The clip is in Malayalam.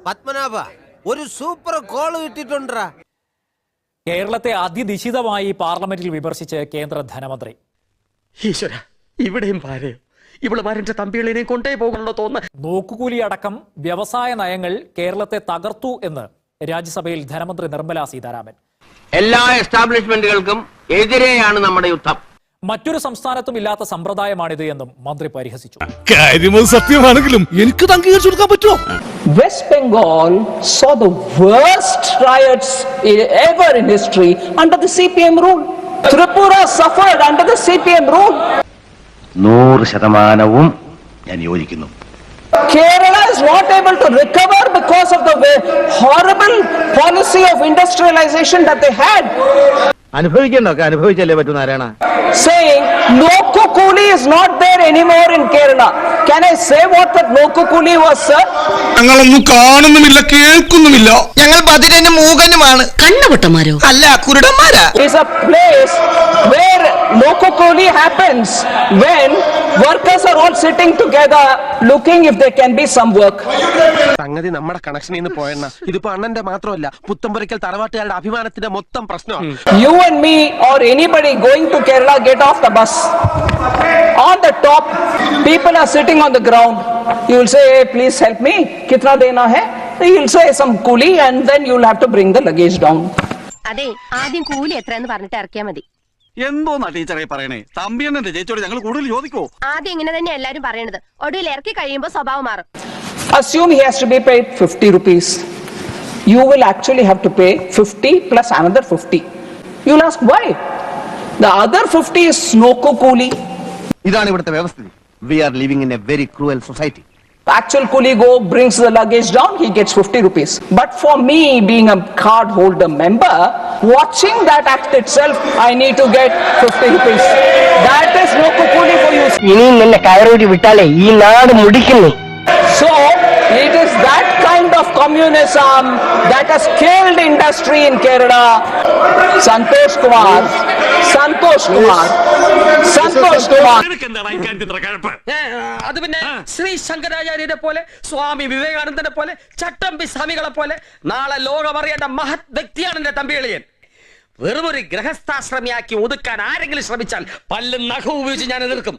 പത്മനാഭ ഒരു സൂപ്പർ കോൾ കിട്ടിട്ടുണ്ടാ. കേരളത്തെ അതിനിശിതമായി പാർലമെന്റിൽ വിമർശിച്ച് കേന്ദ്ര ധനമന്ത്രി. ഈശ്വര, ഇവിടെയും പാരയോ? ഇവളുമാരെ തമ്പികളിനെ കൊണ്ടേ പോകുന്നുണ്ടോ തോന്നുന്നു. നോക്കുകൂലി അടക്കം വ്യവസായ നയങ്ങൾ കേരളത്തെ തകർത്തു എന്ന് രാജ്യസഭയിൽ ധനമന്ത്രി നിർമ്മലാ സീതാരാമൻ. എല്ലാ എസ്റ്റാബ്ലിഷ്മെന്റുകൾക്കും എതിരെയാണ് നമ്മുടെ യുദ്ധം. മറ്റൊരു സംസ്ഥാനത്തും ഇല്ലാത്ത സമ്പ്രദായമാണിത് എന്നും മന്ത്രി പരിഹസിച്ചു. സത്യമാണെങ്കിലും എനിക്ക് അംഗീകരിച്ചു കൊടുക്കാൻ പറ്റുമോ? West Bengal saw the worst riots ever in history under the CPM rule. Tripura suffered under the CPM rule. 100% ഞാൻ യോജിക്കുന്നു. Kerala is not able to recover because of the horrible policy of industrialization that they had. അനുഭവിക്കണ്ടൊക്കെ അനുഭവിച്ചല്ലേ പറ്റൂ Narayana. Saying Nokukuli is not there anymore in Kerala. Can I say what that Nokukuli was, sir? ഞങ്ങളൊന്നും കാണുന്നുമില്ല, കേൾക്കുന്നുമില്ല. ഞങ്ങൾ ബദിരനും മൂകനുമാണ്. കണ്ണുപൊട്ടന്മാരോ? അല്ല, കുരുടന്മാരാ. Is a place where Nokukuli happens when workers are all sitting together looking if there can be some work. സംഗതി നമ്മുടെ കണക്ഷനിൽ നിന്ന് പോയെന്ന ഇതിപ്പോ അണ്ണന്റെ മാത്രമല്ല, പുത്തമ്പുരയ്ക്കൽ തറവാട്ടുകാരുടെ അഭിമാനത്തിന്റെ മൊത്തം പ്രശ്നമാണ്. You and me or anybody going to Kerala get off the bus. On the top, people are sitting on the ground. You will say, hey, please help me. Kitna dena hai? You will say some coolie and then you will have to bring the luggage down. അതെ, ആദ്യം കൂലി എത്രയെന്ന് പറഞ്ഞിട്ട് ഇറക്കിയാൽ മതി. എന്തോന്നാ ടീച്ചറെ പറയണേ? തമ്പിയണ്ണന്റെ ചേച്ചിയോട് ഞങ്ങൾ കൂടുതൽ ചോദിക്കോ? ആദ്യം ഇങ്ങനെ തന്നെ എല്ലാരും പറയണത്. ഒടുവിൽ ഇറക്കി കഴിയുമ്പോ സ്വഭാവം മാറും. Assume he has to be paid 50 rupees. You will actually have to pay 50 plus another 50. You will ask why? The other 50 is Snoko Coolie. ഇതാണ് ഇവിടുത്തെ വ്യവസ്ഥിതി. We are living in a very cruel society. Actual coolie brings the luggage down, he gets 50 rupees. But for me, being a card holder member, watching that act itself, I need to get 50 rupees. That is Snoko Coolie for you. ഇനി നിന്നെ കയറൂരി വിട്ടാലേ ഈ നാട് മുടിക്കുന്നു. So, it is that kind of communism that has killed industry in Kerala. Santosh Kumar. അത് പിന്നെ ശ്രീ ശങ്കരാചാര്യരെ പോലെ, സ്വാമി വിവേകാനന്ദനെ പോലെ, ചട്ടമ്പി സ്വാമികളെ പോലെ നാളെ ലോകമറിയേണ്ട മഹത് വ്യക്തിയാണ് എന്റെ തമ്പികളിയൻ. വെറും ഒരു ഗൃഹസ്ഥാശ്രമിയാക്കി ഒതുക്കാൻ ആരെങ്കിലും ശ്രമിച്ചാൽ പല്ലും നഖവും ഉപയോഗിച്ച് ഞാൻ എതിർക്കും.